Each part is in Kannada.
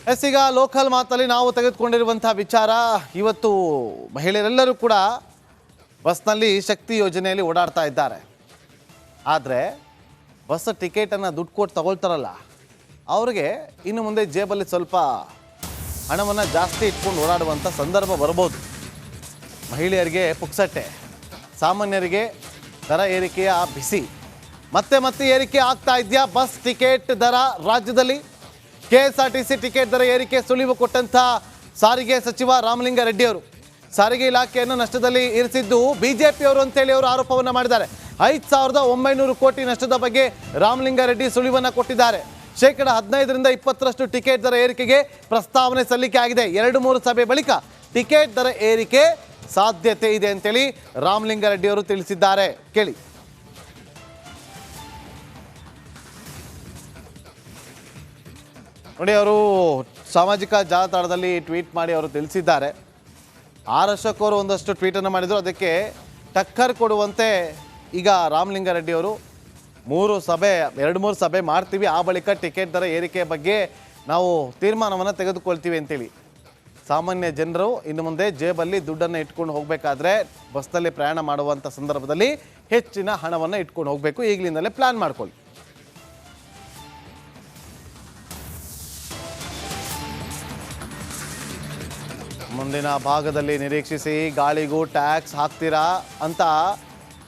ಈಗ ಲೋಕಲ್ ಮಾತಲ್ಲಿ ನಾವು ತೆಗೆದುಕೊಂಡಿರುವಂಥ ವಿಚಾರ, ಇವತ್ತು ಮಹಿಳೆಯರೆಲ್ಲರೂ ಕೂಡ ಬಸ್ನಲ್ಲಿ ಶಕ್ತಿ ಯೋಜನೆಯಲ್ಲಿ ಓಡಾಡ್ತಾ ಇದ್ದಾರೆ. ಆದರೆ ಬಸ್ ಟಿಕೆಟನ್ನು ದುಡ್ಡು ಕೊಟ್ಟು ತಗೊಳ್ತಾರಲ್ಲ, ಅವ್ರಿಗೆ ಇನ್ನು ಮುಂದೆ ಜೇಬಲ್ಲಿ ಸ್ವಲ್ಪ ಹಣವನ್ನು ಜಾಸ್ತಿ ಇಟ್ಕೊಂಡು ಓಡಾಡುವಂಥ ಸಂದರ್ಭ ಬರ್ಬೋದು. ಮಹಿಳೆಯರಿಗೆ ಪುಕ್ಸಟ್ಟೆ, ಸಾಮಾನ್ಯರಿಗೆ ದರ ಏರಿಕೆಯ ಬಿಸಿ. ಮತ್ತೆ ಏರಿಕೆ ಆಗ್ತಾ ಇದೆಯಾ ಬಸ್ ಟಿಕೆಟ್ ದರ ರಾಜ್ಯದಲ್ಲಿ? KSRTC ಟಿಕೆಟ್ ದರ ಏರಿಕೆ ಸುಳಿವು ಕೊಟ್ಟಂಥ ಸಾರಿಗೆ ಸಚಿವ ರಾಮಲಿಂಗಾರೆಡ್ಡಿ ಅವರು ಸಾರಿಗೆ ಇಲಾಖೆಯನ್ನು ನಷ್ಟದಲ್ಲಿ ಇರಿಸಿದ್ದು ಬಿಜೆಪಿಯವರು ಅಂತೇಳಿ ಅವರು ಆರೋಪವನ್ನು ಮಾಡಿದ್ದಾರೆ. 5,900 ಕೋಟಿ ನಷ್ಟದ ಬಗ್ಗೆ ರಾಮಲಿಂಗಾರೆಡ್ಡಿ ಸುಳಿವನ್ನು ಕೊಟ್ಟಿದ್ದಾರೆ. ಶೇಕಡ 15ರಿಂದ 20ರಷ್ಟು ಟಿಕೆಟ್ ದರ ಏರಿಕೆಗೆ ಪ್ರಸ್ತಾವನೆ ಸಲ್ಲಿಕೆ ಆಗಿದೆ. 2-3 ಸಭೆ ಬಳಿಕ ಟಿಕೆಟ್ ದರ ಏರಿಕೆ ಸಾಧ್ಯತೆ ಇದೆ ಅಂತೇಳಿ ರಾಮಲಿಂಗಾರೆಡ್ಡಿ ಅವರು ತಿಳಿಸಿದ್ದಾರೆ. ಕೇಳಿ. ನೋಡಿ, ಅವರು ಸಾಮಾಜಿಕ ಜಾಲತಾಣದಲ್ಲಿ ಟ್ವೀಟ್ ಮಾಡಿ ಅವರು ತಿಳಿಸಿದ್ದಾರೆ. ಆರ್ ಅಶೋಕ್ ಅವರು ಒಂದಷ್ಟು ಟ್ವೀಟನ್ನು ಮಾಡಿದರು. ಅದಕ್ಕೆ ಟಕ್ಕರ್ ಕೊಡುವಂತೆ ಈಗ ರಾಮಲಿಂಗಾರೆಡ್ಡಿ ಅವರು 2-3 ಸಭೆ ಮಾಡ್ತೀವಿ, ಆ ಬಳಿಕ ಟಿಕೆಟ್ ದರ ಏರಿಕೆ ಬಗ್ಗೆ ನಾವು ತೀರ್ಮಾನವನ್ನು ತೆಗೆದುಕೊಳ್ತೀವಿ ಅಂತೇಳಿ. ಸಾಮಾನ್ಯ ಜನರು ಇನ್ನು ಮುಂದೆ ಜೇಬಲ್ಲಿ ದುಡ್ಡನ್ನು ಇಟ್ಕೊಂಡು ಹೋಗಬೇಕಾದ್ರೆ ಬಸ್ನಲ್ಲಿ ಪ್ರಯಾಣ ಮಾಡುವಂಥ ಸಂದರ್ಭದಲ್ಲಿ ಹೆಚ್ಚಿನ ಹಣವನ್ನು ಇಟ್ಕೊಂಡು ಹೋಗಬೇಕು. ಈಗಲಿಂದಲೇ ಪ್ಲ್ಯಾನ್ ಮಾಡ್ಕೊಳ್ಳಿ. ಮುಂದಿನ ಭಾಗದಲ್ಲಿ ನಿರೀಕ್ಷಿಸಿ. ಗಾಳಿಗೂ ಟ್ಯಾಕ್ಸ್ ಹಾಕ್ತೀರಾ ಅಂತ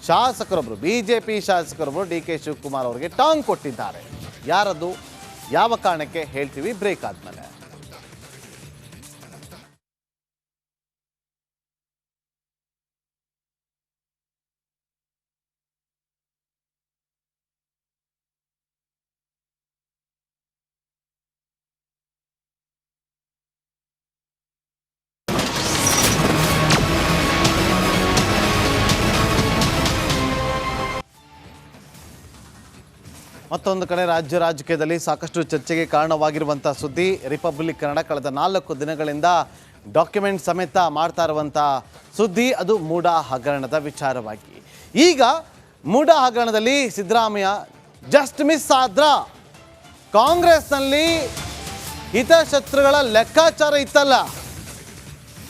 ಶಾಸಕರೊಬ್ಬರು, ಬಿಜೆಪಿ ಶಾಸಕರೊಬ್ಬರು DK ಶಿವಕುಮಾರ್ ಅವರಿಗೆ ಟಾಂಗ್ ಕೊಟ್ಟಿದ್ದಾರೆ. ಯಾರದು, ಯಾವ ಕಾರಣಕ್ಕೆ ಹೇಳ್ತೀವಿ ಬ್ರೇಕ್ ಆದ್ಮೇಲೆ. ಮತ್ತೊಂದು ಕಡೆ ರಾಜಕೀಯದಲ್ಲಿ ಸಾಕಷ್ಟು ಚರ್ಚೆಗೆ ಕಾರಣವಾಗಿರುವಂಥ ಸುದ್ದಿ. ರಿಪಬ್ಲಿಕ್ ಕನ್ನಡ ಕಳೆದ 4 ದಿನಗಳಿಂದ ಡಾಕ್ಯುಮೆಂಟ್ ಸಮೇತ ಮಾಡ್ತಾ ಇರುವಂಥ ಸುದ್ದಿ, ಅದು ಮೂಡಾ ಹಗರಣದ ವಿಚಾರವಾಗಿ. ಈಗ ಮೂಡಾ ಹಗರಣದಲ್ಲಿ ಸಿದ್ದರಾಮಯ್ಯ ಜಸ್ಟ್ ಮಿಸ್ ಆದ್ರ. ಕಾಂಗ್ರೆಸ್ನಲ್ಲಿ ಹಿತಶತ್ರುಗಳ ಲೆಕ್ಕಾಚಾರ ಇತ್ತಲ್ಲ,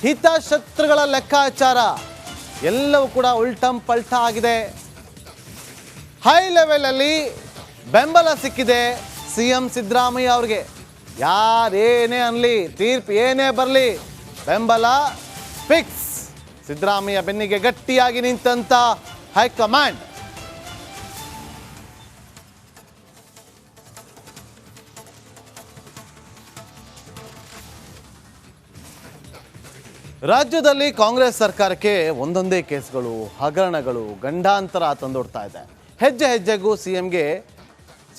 ಹಿತಶತ್ರುಗಳ ಲೆಕ್ಕಾಚಾರ ಎಲ್ಲವೂ ಕೂಡ ಉಲ್ಟಂ ಪಲ್ಟ ಆಗಿದೆ. ಹೈ ಲೆವೆಲಲ್ಲಿ ಬೆಂಬಲ ಸಿಕ್ಕಿದೆ CM ಸಿದ್ದರಾಮಯ್ಯ ಅವ್ರಿಗೆ. ಯಾರೇನೇ ಅನ್ನಲಿ, ತೀರ್ಪು ಏನೇ ಬರಲಿ, ಬೆಂಬಲ ಫಿಕ್ಸ್. ಸಿದ್ದರಾಮಯ್ಯ ಬೆನ್ನಿಗೆ ಗಟ್ಟಿಯಾಗಿ ನಿಂತಂತ ಹೈಕಮಾಂಡ್. ರಾಜ್ಯದಲ್ಲಿ ಕಾಂಗ್ರೆಸ್ ಸರ್ಕಾರಕ್ಕೆ ಒಂದೊಂದೇ ಕೇಸ್ಗಳು, ಹಗರಣಗಳು, ಗಂಡಾಂತರ ತಂದೊಡ್ತಾ ಇದೆ. ಹೆಜ್ಜೆ ಹೆಜ್ಜೆಗೂ CMಗೆ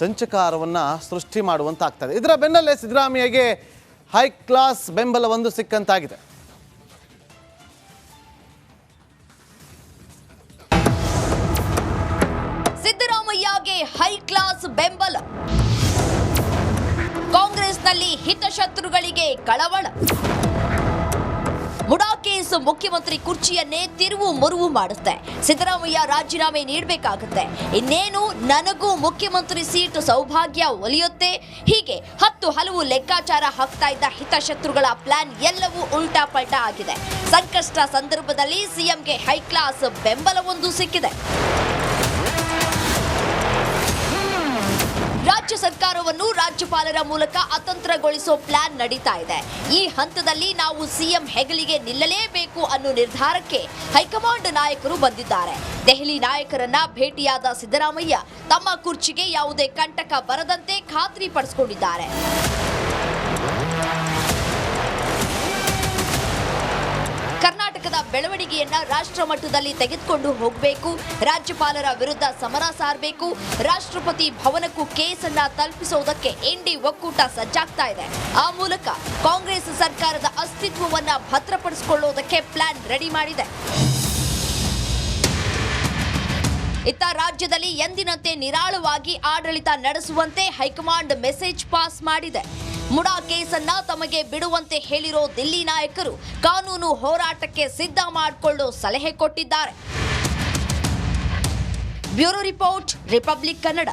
ಸಂಚಕಾರವನ್ನು ಸೃಷ್ಟಿ ಮಾಡುವಂತಾಗ್ತದೆ. ಇದರ ಬೆನ್ನಲ್ಲೇ ಸಿದ್ದರಾಮಯ್ಯಗೆ ಹೈ ಕ್ಲಾಸ್ ಬೆಂಬಲವೊಂದು ಸಿಕ್ಕಂತಾಗಿದೆ. ಸಿದ್ದರಾಮಯ್ಯಗೆ ಹೈ ಕ್ಲಾಸ್ ಬೆಂಬಲ. ಕಾಂಗ್ರೆಸ್ನಲ್ಲಿ ಹಿತಶತ್ರುಗಳಿಗೆ ಕಳವಳ. ಮುಡಾ ಕೇಸ್ ಮುಖ್ಯಮಂತ್ರಿ ಕುರ್ಚಿಯನ್ನೇ ತಿರುವು ಮುರುವು ಮಾಡುತ್ತೆ. ಸಿದ್ದರಾಮಯ್ಯ ರಾಜೀನಾಮೆ ನೀಡಬೇಕಾಗುತ್ತೆ. ಇನ್ನೇನು ನನಗೂ ಮುಖ್ಯಮಂತ್ರಿ ಸೀಟ್ ಸೌಭಾಗ್ಯ ಒಲಿಯುತ್ತೆ. ಹೀಗೆ 10 ಹಲವು ಲೆಕ್ಕಾಚಾರ ಹಾಕ್ತಾ ಇದ್ದ ಹಿತಶತ್ರುಗಳ ಪ್ಲಾನ್ ಎಲ್ಲವೂ ಉಲ್ಟಾ ಪಲ್ಟಾ ಆಗಿದೆ. ಸಂಕಷ್ಟ ಸಂದರ್ಭದಲ್ಲಿ CMಗೆ ಹೈ ಕ್ಲಾಸ್ ಬೆಂಬಲವೊಂದು ಸಿಕ್ಕಿದೆ. ರಾಜ್ಯ ಸರ್ಕಾರವನ್ನು ರಾಜ್ಯಪಾಲರ ಮೂಲಕ ಅತಂತ್ರಗೊಳಿಸೋ ಪ್ಲಾನ್ ನಡೀತಾ ಇದೆ. ಈ ಹಂತದಲ್ಲಿ ನಾವು CM ಹೆಗಲಿಗೆ ನಿಲ್ಲಲೇಬೇಕು ಅನ್ನೋ ನಿರ್ಧಾರಕ್ಕೆ ಹೈಕಮಾಂಡ್ ನಾಯಕರು ಬಂದಿದ್ದಾರೆ. ದೆಹಲಿ ನಾಯಕರನ್ನ ಭೇಟಿಯಾದ ಸಿದ್ದರಾಮಯ್ಯ ತಮ್ಮ ಕುರ್ಚಿಗೆ ಯಾವುದೇ ಕಂಟಕ ಬರದಂತೆ ಖಾತ್ರಿ ಪಡಿಸಿಕೊಂಡಿದ್ದಾರೆ. ಕರ್ನಾಟಕದ ಬೆಳವಣಿಗೆಯನ್ನ ರಾಷ್ಟ್ರ ಮಟ್ಟದಲ್ಲಿ ತೆಗೆದುಕೊಂಡು ಹೋಗಬೇಕು. ರಾಜ್ಯಪಾಲರ ವಿರುದ್ಧ ಸಮರ ಸಾರಬೇಕು. ರಾಷ್ಟ್ರಪತಿ ಭವನಕ್ಕೂ ಕೇಸನ್ನ ತಲುಪಿಸುವುದಕ್ಕೆ ಇಂಡಿ ಒಕ್ಕೂಟ ಸಜ್ಜಾಗ್ತಾ ಇದೆ. ಆ ಮೂಲಕ ಕಾಂಗ್ರೆಸ್ ಸರ್ಕಾರದ ಅಸ್ತಿತ್ವವನ್ನ ಭದ್ರಪಡಿಸಿಕೊಳ್ಳುವುದಕ್ಕೆ ಪ್ಲಾನ್ ರೆಡಿ ಮಾಡಿದೆ. ಇತ್ತ ರಾಜ್ಯದಲ್ಲಿ ಎಂದಿನಂತೆ ನಿರಾಳವಾಗಿ ಆಡಳಿತ ನಡೆಸುವಂತೆ ಹೈಕಮಾಂಡ್ ಮೆಸೇಜ್ ಪಾಸ್ ಮಾಡಿದೆ. ಮುಡಾ ಕೇಸನ್ನ ತಮಗೆ ಬಿಡುವಂತೆ ಹೇಳಿರೋ ದಿಲ್ಲಿ ನಾಯಕರು ಕಾನೂನು ಹೋರಾಟಕ್ಕೆ ಸಿದ್ಧ ಮಾಡಿಕೊಳ್ಳೋ ಸಲಹೆ ಕೊಟ್ಟಿದ್ದಾರೆ. Bureau report, republic Kannada.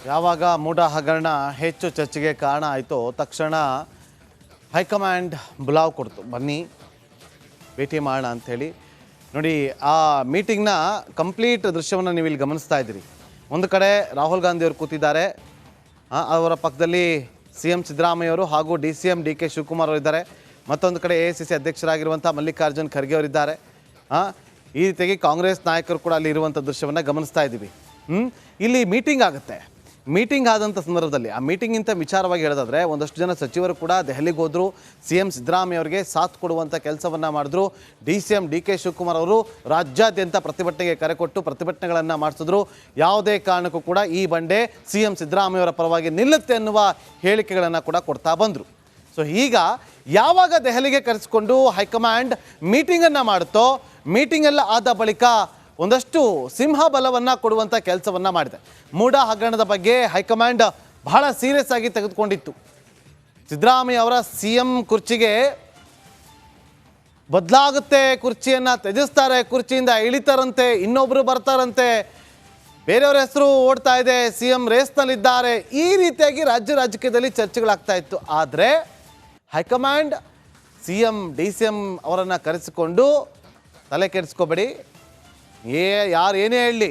ಯಾವಾಗ ಮೂಡ ಹಗರಣ ಹೆಚ್ಚು ಚರ್ಚೆಗೆ ಕಾರಣ ಆಯಿತು, ತಕ್ಷಣ ಹೈಕಮಾಂಡ್ ಬುಲಾವ್ ಕೊಡ್ತು, ಬನ್ನಿ ಭೇಟಿ ಮಾಡೋಣ ಅಂಥೇಳಿ. ನೋಡಿ, ಆ ಮೀಟಿಂಗ್ನ ಕಂಪ್ಲೀಟ್ ದೃಶ್ಯವನ್ನು ನೀವು ಇಲ್ಲಿ ಗಮನಿಸ್ತಾ ಇದ್ದೀರಿ. ಒಂದು ಕಡೆ ರಾಹುಲ್ ಗಾಂಧಿಯವರು ಕೂತಿದ್ದಾರೆ, ಅವರ ಪಕ್ಕದಲ್ಲಿ CM ಸಿದ್ದರಾಮಯ್ಯ ಅವರು ಹಾಗೂ DCM DK ಶಿವಕುಮಾರ್ ಅವರು ಇದ್ದಾರೆ. ಮತ್ತೊಂದು ಕಡೆ AICC ಅಧ್ಯಕ್ಷರಾಗಿರುವಂಥ ಮಲ್ಲಿಕಾರ್ಜುನ್ ಖರ್ಗೆ ಅವರಿದ್ದಾರೆ. ಈ ರೀತಿಯಾಗಿ ಕಾಂಗ್ರೆಸ್ ನಾಯಕರು ಕೂಡ ಅಲ್ಲಿ ಇರುವಂಥ ದೃಶ್ಯವನ್ನು ಗಮನಿಸ್ತಾ ಇದ್ದೀವಿ. ಇಲ್ಲಿ ಮೀಟಿಂಗ್ ಆಗುತ್ತೆ. ಮೀಟಿಂಗ್ ಆದಂಥ ಸಂದರ್ಭದಲ್ಲಿ ಆ ಮೀಟಿಂಗಿಂತ ವಿಚಾರವಾಗಿ ಹೇಳೋದಾದರೆ, ಒಂದಷ್ಟು ಜನ ಸಚಿವರು ಕೂಡ ದೆಹಲಿಗೆ ಹೋದರು, CM ಸಿದ್ದರಾಮಯ್ಯ ಅವರಿಗೆ ಸಾಥ್ ಕೊಡುವಂಥ ಕೆಲಸವನ್ನು ಮಾಡಿದ್ರು. DCM DK ಶಿವಕುಮಾರ್ ಅವರು ರಾಜ್ಯಾದ್ಯಂತ ಪ್ರತಿಭಟನೆಗೆ ಕರೆ ಕೊಟ್ಟು ಪ್ರತಿಭಟನೆಗಳನ್ನು ಮಾಡಿಸಿದ್ರು. ಯಾವುದೇ ಕಾರಣಕ್ಕೂ ಕೂಡ ಈ ಬಂಡೆ CM ಸಿದ್ದರಾಮಯ್ಯ ಅವರ ಪರವಾಗಿ ನಿಲ್ಲುತ್ತೆ ಅನ್ನುವ ಹೇಳಿಕೆಗಳನ್ನು ಕೂಡ ಕೊಡ್ತಾ ಬಂದರು. ಸೊ ಈಗ ಯಾವಾಗ ದೆಹಲಿಗೆ ಕರೆಸಿಕೊಂಡು ಹೈಕಮಾಂಡ್ ಮೀಟಿಂಗನ್ನು ಮಾಡುತ್ತೋ, ಮೀಟಿಂಗ್ ಎಲ್ಲ ಆದ ಬಳಿಕ ಒಂದಷ್ಟು ಸಿಂಹಬಲವನ್ನು ಕೊಡುವಂಥ ಕೆಲಸವನ್ನು ಮಾಡಿದೆ. ಮೂಡ ಹಗರಣದ ಬಗ್ಗೆ ಹೈಕಮಾಂಡ್ ಬಹಳ ಸೀರಿಯಸ್ ಆಗಿ ತೆಗೆದುಕೊಂಡಿತ್ತು. ಸಿದ್ದರಾಮಯ್ಯ ಅವರ CM ಕುರ್ಚಿಗೆ ಬದಲಾಗುತ್ತೆ, ಕುರ್ಚಿಯನ್ನು ತ್ಯಜಿಸ್ತಾರೆ, ಕುರ್ಚಿಯಿಂದ ಇಳಿತಾರಂತೆ, ಇನ್ನೊಬ್ಬರು ಬರ್ತಾರಂತೆ, ಬೇರೆಯವರ ಹೆಸರು ಓಡ್ತಾ ಇದೆ, CM ರೇಸ್ನಲ್ಲಿದ್ದಾರೆ, ಈ ರೀತಿಯಾಗಿ ರಾಜಕೀಯದಲ್ಲಿ ಚರ್ಚೆಗಳಾಗ್ತಾ ಇತ್ತು. ಆದರೆ ಹೈಕಮಾಂಡ್ CM DCM ಅವರನ್ನು ಕರೆಸಿಕೊಂಡು ತಲೆ ಕೆಡಿಸ್ಕೋಬೇಡಿ, ಯಾರು ಏನೇ ಹೇಳಲಿ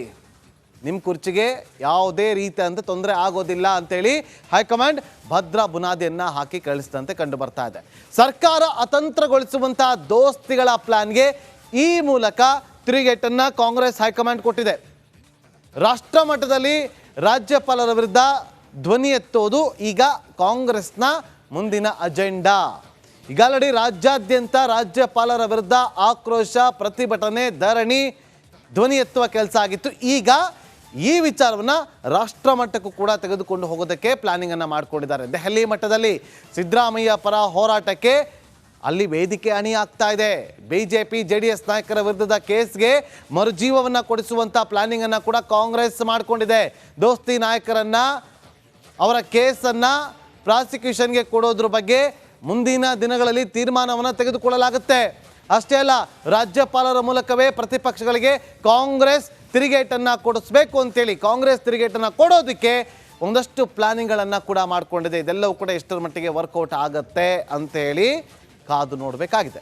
ನಿಮ್ಮ ಕುರ್ಚಿಗೆ ಯಾವುದೇ ರೀತಿಯಂತ ತೊಂದರೆ ಆಗೋದಿಲ್ಲ ಅಂತೇಳಿ ಹೈಕಮಾಂಡ್ ಭದ್ರ ಬುನಾದಿಯನ್ನು ಹಾಕಿ ಕಳಿಸಿದಂತೆ ಕಂಡು ಬರ್ತಾ ಇದೆ. ಸರ್ಕಾರ ಅತಂತ್ರಗೊಳಿಸುವಂಥ ದೋಸ್ತಿಗಳ ಪ್ಲಾನ್ಗೆ ಈ ಮೂಲಕ ತಿರುಗೇಟನ್ನು ಕಾಂಗ್ರೆಸ್ ಹೈಕಮಾಂಡ್ ಕೊಟ್ಟಿದೆ. ರಾಷ್ಟ್ರ ಮಟ್ಟದಲ್ಲಿ ರಾಜ್ಯಪಾಲರ ವಿರುದ್ಧ ಧ್ವನಿ ಎತ್ತೋದು ಈಗ ಕಾಂಗ್ರೆಸ್ನ ಮುಂದಿನ ಅಜೆಂಡಾ. ಈಗ ಆಲ್ರೆಡಿ ರಾಜ್ಯಾದ್ಯಂತ ರಾಜ್ಯಪಾಲರ ವಿರುದ್ಧ ಆಕ್ರೋಶ, ಪ್ರತಿಭಟನೆ, ಧರಣಿ, ಧ್ವನಿ ಎತ್ತುವ ಕೆಲಸ ಆಗಿತ್ತು. ಈಗ ಈ ವಿಚಾರವನ್ನು ರಾಷ್ಟ್ರ ಮಟ್ಟಕ್ಕೂ ಕೂಡ ತೆಗೆದುಕೊಂಡು ಹೋಗೋದಕ್ಕೆ ಪ್ಲಾನಿಂಗನ್ನು ಮಾಡಿಕೊಂಡಿದ್ದಾರೆ. ದೆಹಲಿ ಮಟ್ಟದಲ್ಲಿ ಸಿದ್ದರಾಮಯ್ಯ ಪರ ಹೋರಾಟಕ್ಕೆ ಅಲ್ಲಿ ವೇದಿಕೆ ಅಣಿಯಾಗ್ತಾ ಇದೆ. BJP JDS ನಾಯಕರ ವಿರುದ್ಧದ ಕೇಸ್ಗೆ ಮರುಜೀವವನ್ನು ಕೊಡಿಸುವಂಥ ಪ್ಲಾನಿಂಗನ್ನು ಕೂಡ ಕಾಂಗ್ರೆಸ್ ಮಾಡಿಕೊಂಡಿದೆ. ದೋಸ್ತಿ ನಾಯಕರನ್ನು, ಅವರ ಕೇಸನ್ನು ಪ್ರಾಸಿಕ್ಯೂಷನ್ಗೆ ಕೊಡೋದ್ರ ಬಗ್ಗೆ ಮುಂದಿನ ದಿನಗಳಲ್ಲಿ ತೀರ್ಮಾನವನ್ನು ತೆಗೆದುಕೊಳ್ಳಲಾಗುತ್ತೆ. ಅಷ್ಟೇ ಅಲ್ಲ, ರಾಜ್ಯಪಾಲರ ಮೂಲಕವೇ ಪ್ರತಿಪಕ್ಷಗಳಿಗೆ ಕಾಂಗ್ರೆಸ್ ತಿರುಗೇಟನ್ನು ಕೊಡಿಸ್ಬೇಕು ಅಂತೇಳಿ ಕಾಂಗ್ರೆಸ್ ತಿರುಗೇಟನ್ನು ಕೊಡೋದಕ್ಕೆ ಒಂದಷ್ಟು ಪ್ಲಾನಿಂಗ್ಗಳನ್ನು ಕೂಡ ಮಾಡಿಕೊಂಡಿದೆ. ಇದೆಲ್ಲವೂ ಕೂಡ ಎಷ್ಟರ ಮಟ್ಟಿಗೆ ವರ್ಕೌಟ್ ಆಗುತ್ತೆ ಅಂತೇಳಿ ಕಾದು ನೋಡಬೇಕಾಗಿದೆ.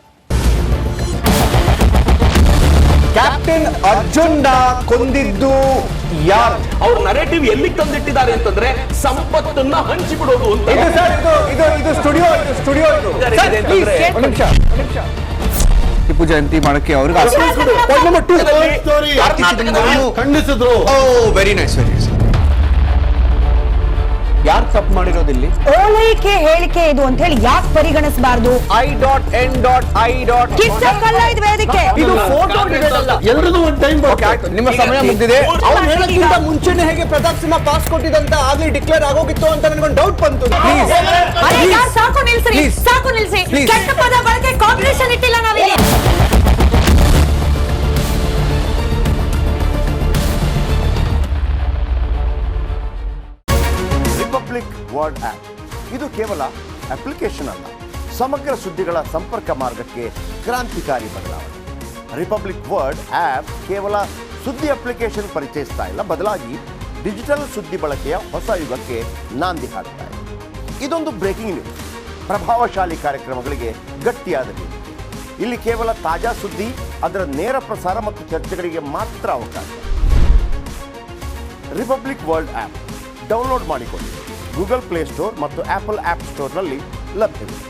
ಕ್ಯಾಪ್ಟನ್ ಅರ್ಜುನ್ ಕೊಂದಿದ್ದು ಯಾರು? ಅವ್ರ ನರೇಟಿವ್ ಎಲ್ಲಿ ತಂದಿಟ್ಟಿದ್ದಾರೆ ಅಂತಂದ್ರೆ ಸಂಪತ್ತನ್ನ ಹಂಚಿಬಿಡೋದು ಅಂತ. ಇದು ಸ್ಟುಡಿಯೋ ಟಿಪ್ಪು ಜಯಂತಿ ಮಾಡಕ್ಕೆ ಅವ್ರಿಗೆ ಖಂಡಿಸಿದ್ರು. Very nice. ಯಾರು ತಪ್ಪು ಮಾಡಿರೋದಿಲ್ಲಿ? ಓಲೈಕೆ ಹೇಳಿಕೆ ಇದು ಅಂತ ಹೇಳಿ ಯಾಕೆ ಪರಿಗಣಿಸಬಾರದು? ಕಿಚ್ಚಕ್ಕಲ್ಲ ಇದು ವೇದಿಕೆ. ಇದು ಫೋಟೋ ಎಲ್ರಿಗೂ ಒಂದು ಟೈಮ್. ನಿಮ್ಮ ಸಮಯ ಮುಗಿದಿದೆ. ಅವ್ರು ಹೇಳೋಕ್ಕಿಂತ ಮುಂಚೆನೆ ಹೇಗೆ ಪ್ರತಾಪ್ ಸಿಂಹ ಪಾಸ್ ಕೊಟ್ಟಿದಂತ ಆಗ್ಲಿ ಡಿಕ್ಲೇರ್ ಆಗೋಗಿತ್ತು ಅಂತ ನನಗೊಂದು ಡೌಟ್ ಬಂತು. ಸಾಕು ನಿಲ್ಸ್ರಿ, ಸಾಕು ನಿಲ್ಸಿ. ಕೆಟ್ಟ ಪದ ಬಳಕೆ ಕಾಂಪಿಟೇಷನ್ ಇಟ್ಟಿಲ್ಲ ನಾವಿಲ್ಲಿ. ರಿಪಬ್ಲಿಕ್ ವರ್ಡ್ ಆಪ್ ಇದು ಕೇವಲ ಅಪ್ಲಿಕೇಶನ್ ಅಲ್ಲ, ಸಮಗ್ರ ಸುದ್ದಿಗಳ ಸಂಪರ್ಕ ಮಾರ್ಗಕ್ಕೆ ಕ್ರಾಂತಿಕಾರಿ ಬದಲಾವಣೆ. ರಿಪಬ್ಲಿಕ್ ವರ್ಡ್ ಆಪ್ ಕೇವಲ ಸುದ್ದಿ ಅಪ್ಲಿಕೇಶನ್ ಪರಿಚಯಿಸ್ತಾ ಇಲ್ಲ, ಬದಲಾಗಿ ಡಿಜಿಟಲ್ ಸುದ್ದಿ ಬಳಕೆಯ ಹೊಸ ಯುಗಕ್ಕೆ ನಾಂದಿ ಹಾಡ್ತಾ ಇದೆ. ಇದೊಂದು ಬ್ರೇಕಿಂಗ್ ನ್ಯೂಸ್, ಪ್ರಭಾವಶಾಲಿ ಕಾರ್ಯಕ್ರಮಗಳಿಗೆ ಗಟ್ಟಿಯಾದ ನ್ಯೂಸ್. ಇಲ್ಲಿ ಕೇವಲ ತಾಜಾ ಸುದ್ದಿ, ಅದರ ನೇರ ಪ್ರಸಾರ ಮತ್ತು ಚರ್ಚೆಗಳಿಗೆ ಮಾತ್ರ ಅವಕಾಶ. ರಿಪಬ್ಲಿಕ್ ವರ್ಲ್ಡ್ ಆ್ಯಪ್ ಡೌನ್ಲೋಡ್ ಮಾಡಿಕೊಳ್ಳಿ. ಗೂಗಲ್ ಪ್ಲೇಸ್ಟೋರ್ ಮತ್ತು ಆಪಲ್ ಆ್ಯಪ್ ಸ್ಟೋರ್ನಲ್ಲಿ ಲಭ್ಯವಿದೆ.